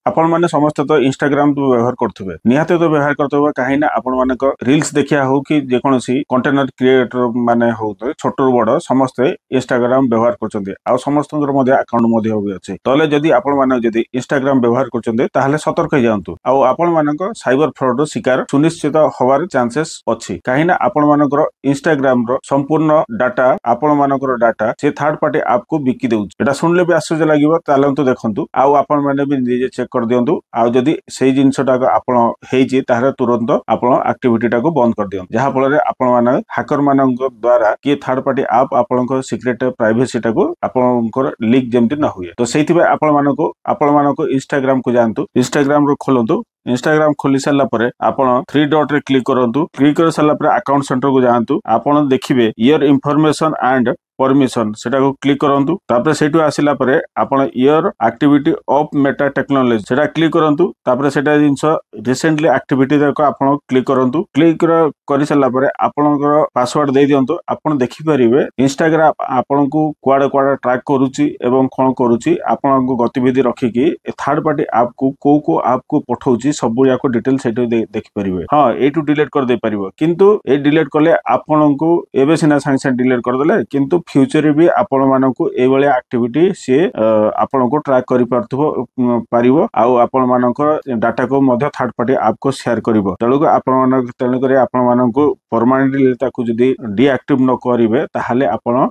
आपण माने समस्त तो इंस्टाग्राम तो व्यवहार करथबे निहाते तो व्यवहार करथबे काहे ना आपण मानक रील्स देखिया हो कि जे कोनोसी कंटेंट क्रिएटर माने हो तो छोट बड़ समस्त इंस्टाग्राम व्यवहार करचंदे आ समस्त मध्ये अकाउंट मध्ये हो अछि तले जदी आपण माने जदी इंस्टाग्राम व्यवहार करचंदे ताहले सतर्क जांतु आ आपण मानक साइबर फ्रॉड रो शिकार सुनिश्चित होवार चांसेस अछि काहे ना आपण मानकर इंस्टाग्राम रो संपूर्ण डाटा आपण मानकर डाटा से थर्ड पार्टी ऐप को बिकी देउछ एटा सुनले भी आश्चर्य लागिवो तालंतु देखंतु आ आपण माने भी निजे चेक कर दियंतु आ जदी सेही जिंसटा आपण हेची ताहले तुरंत आपण एक्टिविटी टा को बंद कर दियंतु जहा फल रे आपण माने हैकर मानक द्वारा कि थर्ड पार्टी ऐप आपण सिक्रेट प्राइवेसी टा को आपण लीक जेमति ना हुए तो सेहिति आपण मानको इंस्टाग्राम को जानतु इंस्टाग्राम रो खोलंतु इंस्टाग्राम खोली सारा पर आपण थ्री डॉट रे क्लिक करंतु क्लिक कर सारा पर अकाउंट सेंटर को जानतु आपण देखिबे योर इन्फॉर्मेशन एंड परमिशन सेटा को क्लिक करंतु तापर सेटु आसिला परे आपण your activity of Meta technology सेटा क्लिक करंतु तापर सेटा जिंस रिसेंटली एक्टिविटी को आपण क्लिक करंतु क्लिक करि साला परे आपणकर पासवर्ड दे दियंतु आपण देखि परिबे इंस्टाग्राम आपण को क्वाड क्वाड ट्रैक करूची एवं कोन करूची आपण को गतिविधि रखि कि थर्ड पार्टी ऐप को ऐप को पठाउची सब या को डिटेल सेटु देखि परिबे हां एटु डिलीट कर दे परिबो किंतु ए डिलीट करले आपण को एबे सिना सांग डिलीट कर देले किंतु फ्यूचर भी आपण मानकु ए बळे एक्टिविटी से आपण को ट्रैक करि पारिबो आ आपण मानकर डाटा को मध्य थर्ड पार्टी ऐप को शेयर करिवो तळको आपण मानक तळ करे आपण मानकु परमानेंटली ताकु जदी डीएक्टिव न करिवे ताहाले आपण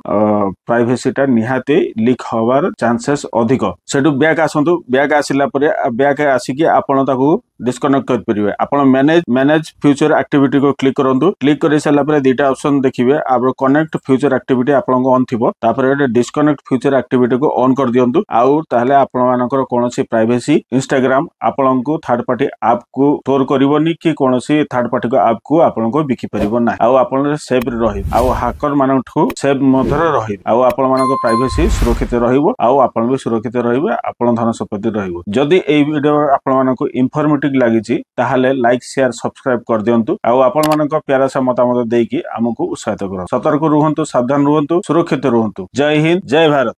प्राइवेसी टा निहाते लीक होवार चांसेस अधिक सेटु बैक आसंतु बैक आसिला परे बैक आसी कि आपण ताकु डिस्कनेक्ट कर परिवे आपण मैनेज फ्यूचर एक्टिविटी को क्लिक करंतु क्लिक करि साला परे दीटा ऑप्शन देखिबे आबो कनेक्ट फ्यूचर एक्टिविटी आपण ऑन थिबो तापर एटा डिस्कनेक्ट फ्यूचर एक्टिविटी को ऑन कर दियंतु आउ ताहले आपण मानकर कोनोसी प्राइवेसी इंस्टाग्राम आपण को थर्ड पार्टी ऐप को स्टोर करिवोनी कि कोनोसी थर्ड पार्टी को ऐप को आपण को बिकी परिबो ना आउ आपण सेफ रहि आउ हैकर मानठु सेफ मधर रहि आउ आपण मानक प्राइवेसी सुरक्षित रहिबो आउ आपण भी सुरक्षित रहिबे आपण धन संपत्ति रहिबो जदी एई वीडियो आपण मानक इंफॉर्मेटिव लागिची ताहले लाइक शेयर सब्सक्राइब कर दियंतु आउ आपण मानक प्यारा सा मतामत देकी हमकु उत्साहित करो सतर्क रुहंतु सावधान रुहंतु सुरक्षित रुहंतु जय हिंद जय भारत।